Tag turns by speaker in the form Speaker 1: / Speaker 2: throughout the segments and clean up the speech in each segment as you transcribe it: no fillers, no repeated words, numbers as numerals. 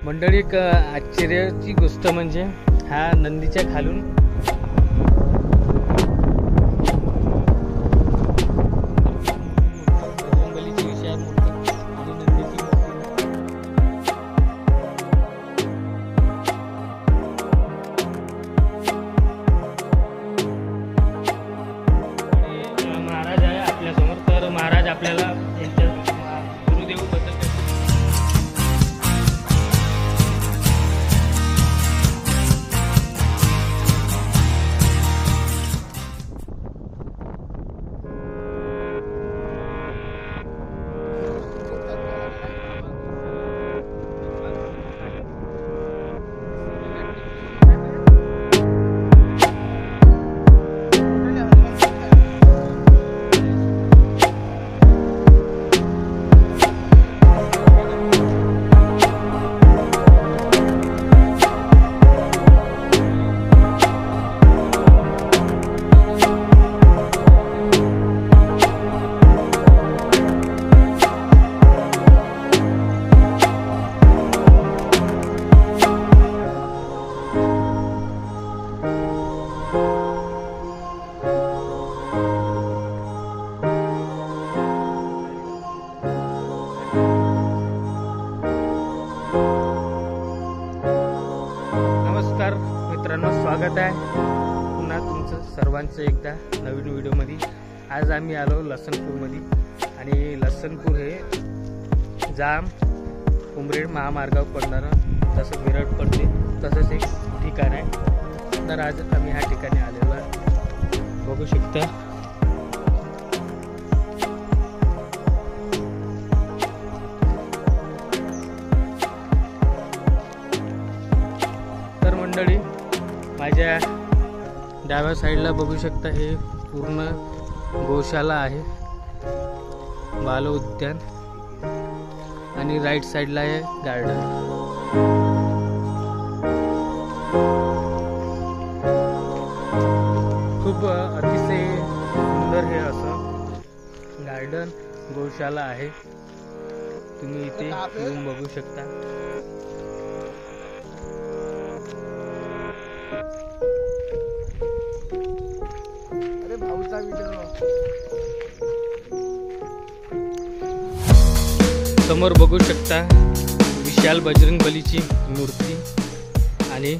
Speaker 1: मंडळी, एक आश्चर्याची गोष्ट म्हणजे हा नंदीच्या खालून बजरंगबलीची विशाल मूर्ती आणि नंदीची मूर्ती महाराज आहे आपल्यासमोर. तर महाराज आपल्याला यांच्या गुरुदेव बद्दल मित्रांनो, स्वागत आहे पुन्हा तुमचं सर्वांचं एकदा नवीन व्हिडिओमध्ये. आज आम्ही आलो लसणपूरमध्ये आणि लसणपूर हे जाम उमरेड महामार्गावर पडणारं जसं विरड पडते तसंच एक ठिकाण आहे. तर आज आम्ही ह्या ठिकाणी आलेलो आहे, बघू शकता. तर मंडळी, माझ्या डाव्या साईडला बघू शकता हे पूर्ण गोशाला आहे, बाल उद्यान, आणि राईट साईडला आहे गार्डन. खूप अतिशय सुंदर हे असं गार्डन गोशाला आहे. तुम्ही इथे येऊन बघू शकता. समोर बघू शकता विशाल बजरंगबलीची मूर्ती आणि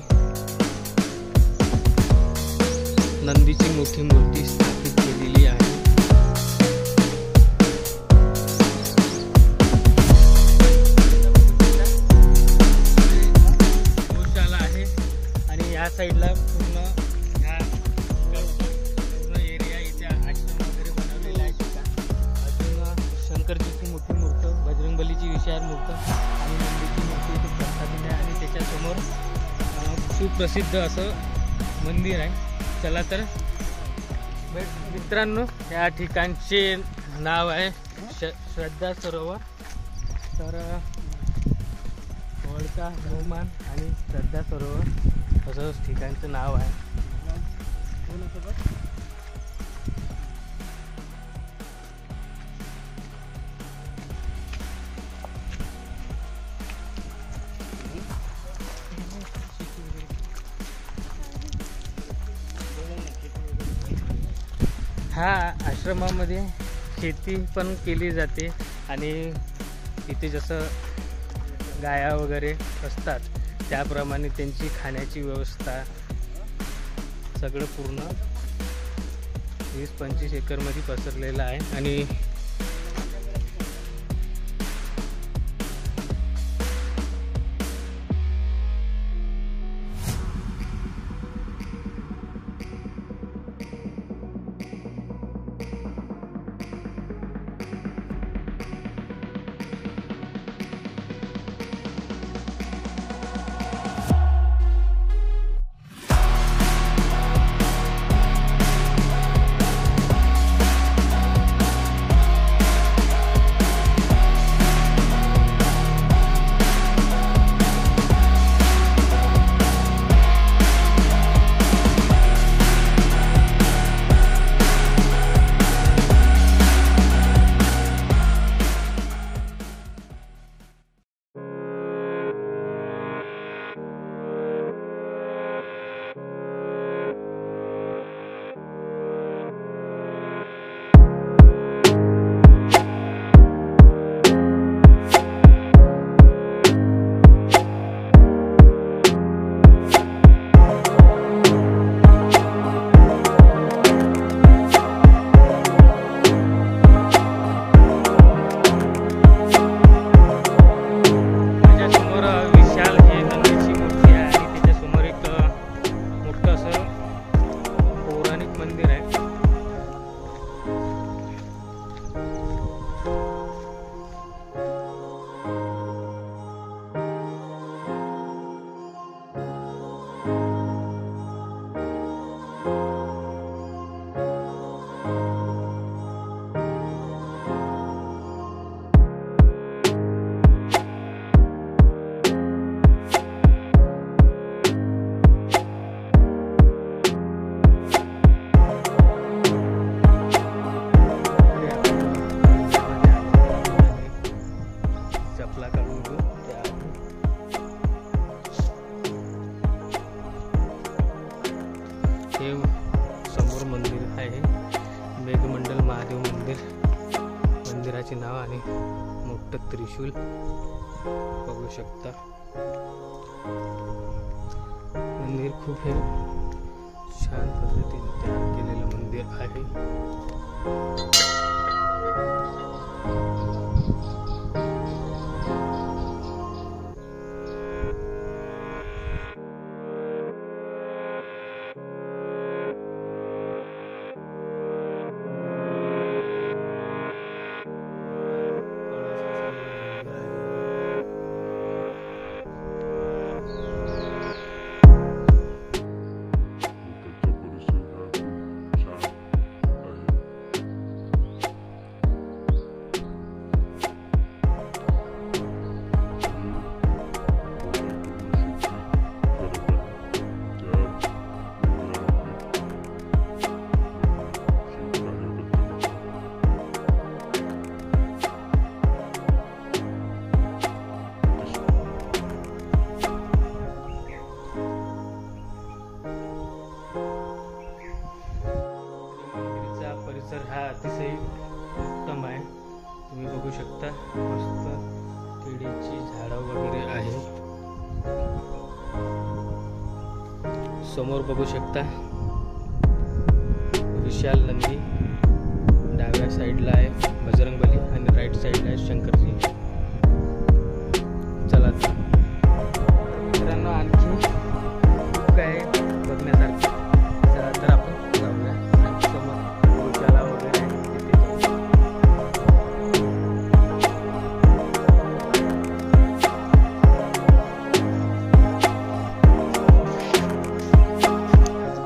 Speaker 1: नंदीची मोठी मूर्ती स्थापित केलेली आहे. गोशाला आहे आणि या साईडला पूर्ण एरिया इथे आश्रम वगैरे बनवलेला आहे. अजून शंकरजीची मोठी मूर्त, बजरंगबलीची विशाल मूर्त आणि नंदीची मूर्ती इथे प्रस्थापित आहे आणि त्याच्यासमोर सुप्रसिद्ध असं मंदिर आहे. चला तर मित्रांनो, या ठिकाणचे नाव आहे श्रद्धा सरोवर. तर वडका हनुमान आणि श्रद्धा सरोवर असं ठिकाणचं नाव आहे. ह्या आश्रमामध्ये शेती पण केली जाते आणि इथे जसं गाया वगैरे असतात त्याप्रमाणे त्यांची खाण्याची व्यवस्था सगळं पूर्ण 20-25 एकरमध्ये पसरलेलं आहे. आणि मोठं त्रिशूल बघू शकता. मंदिर खूप हे छान पद्धतीने तयार केलेलं मंदिर आहे. परिसर हा अतिशय उत्तम आहे. तुम्ही बघू शकता मस्त केळीची झाडं वगैरे आहे. समोर बघू शकता विशाल नंदी, डाव्या साईडला आहे बजरंगबली आणि राईट साईडला आहे शंकरजी. चला मित्रांनो, आणखी खूप काय बघण्यासारखं. चला तर आपण जाऊया. समोर गौशाला वगैरे आहे तिथे जाऊ.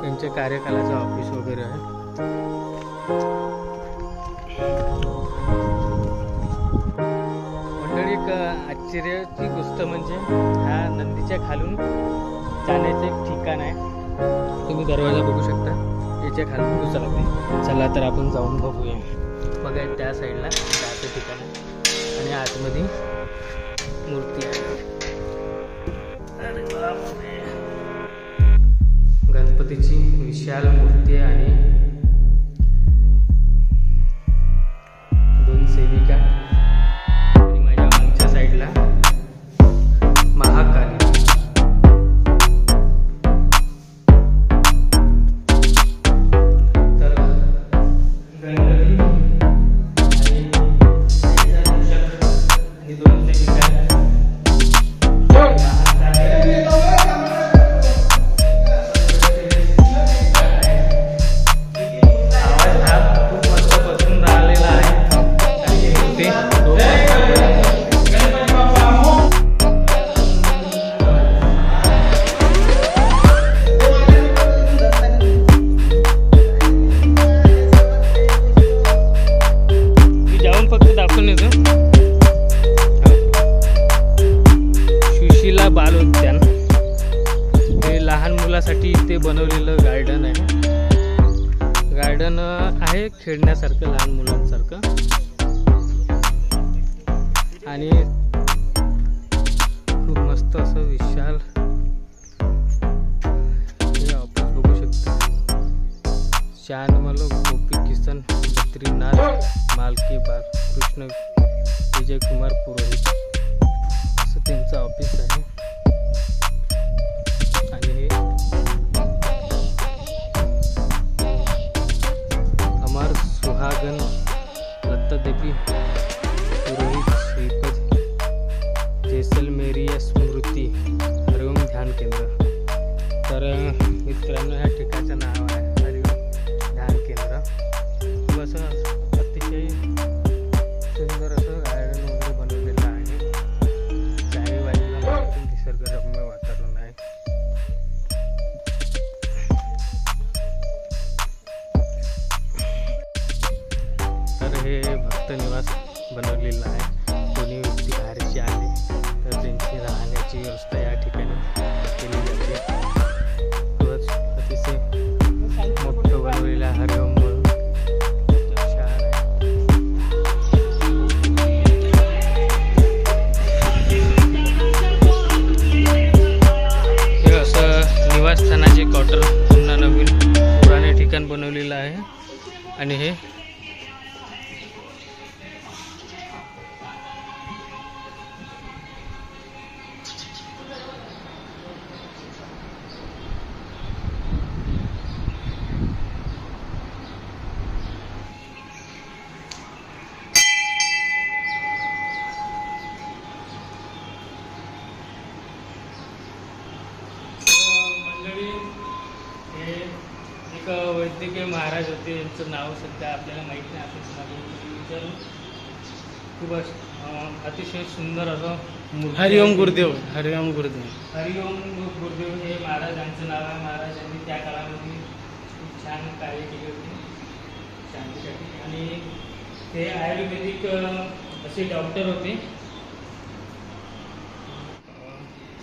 Speaker 1: त्यांच्या कार्यकालाचं ऑफिस वगैरे आहे. मंडळी, एक आश्चर्याची गोष्ट म्हणजे हा नंदीच्या खालून जाण्याचं एक ठिकाण आहे. तुम्ही दरवाजा बघू शकता, याच्या खालून घुसला. चला तर आपण जाऊन बघूया. बघा त्या साईडला जायचं ठिकाण आहे आणि आतमध्ये मूर्ती आहे. अरे बापरे, गणपतीची विशाल मूर्ती आहे आणि 2 सेविका आणि माझ्या मागच्या साईडला महाकाली. तर गणपती आणि 2 सेविका बाल उद्यान हे लहान मुलासाठी इथे बनवलेलं गार्डन आहे. गार्डन आहे खेळण्यासारखं लहान मुलांसारखं. आणि खूप मस्त असं विशाल हे ऑफिस बघू शकता. श्यामल गोपी किसन बद्रीनाथ मालके बाल कृष्ण विजय कुमार पुरोहित असं त्यांचं ऑफिस आहे. आणि हे अमर सुहागन लत्तादेवी पुरोहित श्रीपद जैसलमेरिया स्मृती हरिओम ध्यान केंद्र. तर मित्रांनो, ह्या ठिकाणचं नाव आहे हरिओम ध्यान केंद्र. खूप असं अतिशय सुंदर असं गार्डन वगैरे बनवलेलं आहे. चारी बाजूला निसर्गरम्य वातावरण आहे. तर हे भक्त निवास बनवलेलं आहे. कोणी व्यक्ती बाहेरची आले तर त्यांची राहण्याची व्यवस्था या ठिकाणी केली जाते. खूपच अतिशय मोठं बनवलेलं आहे. हरिओम म्हणून छान आहे. हे असं निवासस्थानाचे क्वार्टर पुन्हा नवीन पुराणे ठिकाण बनवलेलं आहे. आणि हे मंडळी हे एक वैद्यकीय महाराज होते, यांचं नाव सध्या आपल्याला माहीत नाही, आपण तुम्हाला विचारू. खूप अतिशय सुंदर असं मूर्ती.
Speaker 2: हरिओम गुरुदेव. हरिओम गुरुदेव.
Speaker 1: हरिओम गुरुदेव हे महाराजांचं नाव आहे. महाराजांनी त्या काळामध्ये खूप छान कार्य केले होते शांतीसाठी, आणि ते आयुर्वेदिक असे डॉक्टर होते.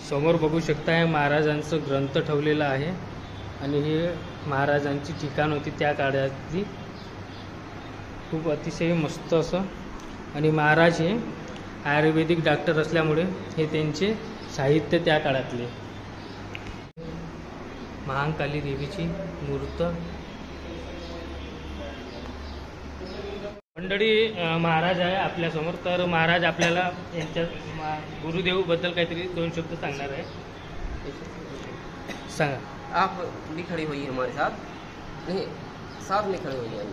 Speaker 1: समोर बघू शकता हे महाराजांचं ग्रंथ ठेवलेलं आहे, आणि हे महाराजांची ठिकाण होती त्या काळातली. खूप अतिशय मस्त असं. आणि महाराज हे आयुर्वेदिक डॉक्टर असल्यामुळे हे त्यांचे साहित्य त्या काळातले. महाकाली देवीची मूर्त. मंडळी महाराज आहे आपल्यासमोर. तर महाराज आपल्याला यांच्या गुरुदेवबद्दल काहीतरी 2 शब्द सांगणार आहे. सांगा.
Speaker 3: आप भी खड़ी हुई है हमारे साथ, नहीं साथ में खड़े हुई है.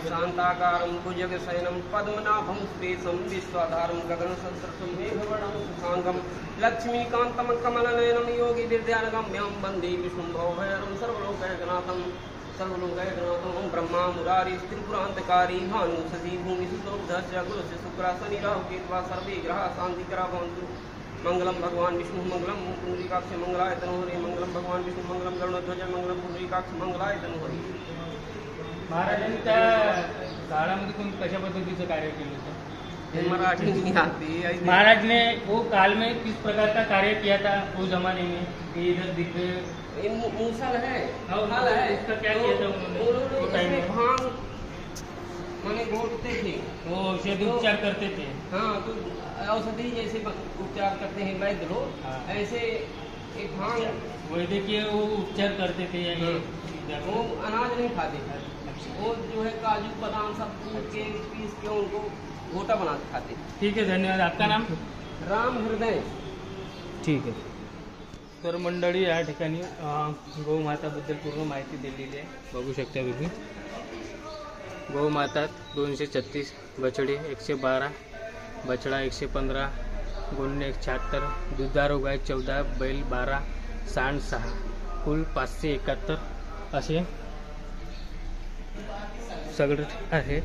Speaker 3: शांताकारं भुजगशयनं पद्मनाभं सुरेशं विश्वाधारं गगनसदृशं मेघवर्णं शुभांगं लक्ष्मीकान्तं कमलनयनं योगिविद्यानगम्यं वन्दे विष्णुं भवभयहरं सर्वलोकैकनाथं. ओं ब्रह्मा मुरारी त्रिपुरान्तकारी भानु शशि भूमिसुतोब्धस्य गुरुस्य शुक्रा शनि राहु केतवः सर्वे ग्रहाः शान्तिकरा भवन्तु. मंगलम भगवान विष्णु मंगलम पुंडरीकाक्ष मंगलाय तनोहरि. मंगलम भगवान विष्णु मंगलम गरुड़ध्वज मंगलम पुंडरीकाक्ष मंगलाय तनोहरि.
Speaker 1: महाराजांनी त्या काळामध्ये कशा पद्धतीचं कार्य केलं होतं?
Speaker 3: मराठी नहीं आती.
Speaker 1: महाराज ने वो काल में किस प्रकार का कार्य किया था उस जमाने में? इधर दिख
Speaker 3: मूसल है,
Speaker 1: हल है, इसका क्या किया था उन्होंने?
Speaker 3: भांग माने घोटते थे,
Speaker 1: वो औषधि उपचार करते थे.
Speaker 3: हाँ, तो औषधि जैसे उपचार करते हैं वैद्य लोग,
Speaker 1: हाँ.
Speaker 3: ऐसे एक भांग
Speaker 1: वैद्यकीय वो उपचार करते थे.
Speaker 3: वो अनाज नहीं खाते थे, वो जो है काजू बादाम सब कूट के पीस के उनको घोटा बना के खाते.
Speaker 1: ठीक है, धन्यवाद. आपका नाम?
Speaker 3: राम हृदय.
Speaker 1: ठीक आहे. तर मंडळी या ठिकाणी गौमाताबद्दल पूर्ण माहिती दिलेली आहे. बघू शकता तुम्ही. गौमाता 236, बछडे 112, बछडा 115, गोंडे 176, दुधारू गाय 14, बैल 12, सांड 6, कुल 571 असे सगळं आहे.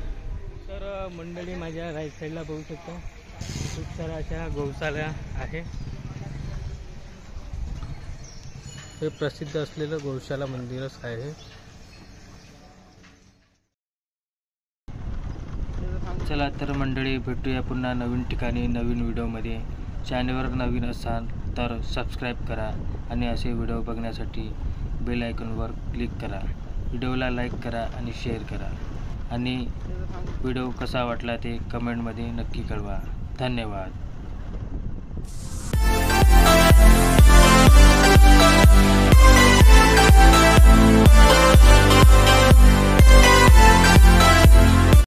Speaker 1: तर मंडळी माझ्या राईट साईडला बघू शकता खूप साऱ्या अशा गौशाला आहे. हे प्रसिद्ध असलेलं गौशाला मंदिरच आहे. चला तर मंडळी, भेटूया पुन्हा नवीन ठिकाणी नवीन व्हिडिओमध्ये. चॅनलवर नवीन असाल तर सबस्क्राईब करा, आणि असे व्हिडिओ बघण्यासाठी बेल आयकॉनवर क्लिक करा. व्हिडिओला लाईक करा आणि शेअर करा, आणि व्हिडिओ कसा वाटला ते कमेंटमध्ये नक्की कळवा. धन्यवाद.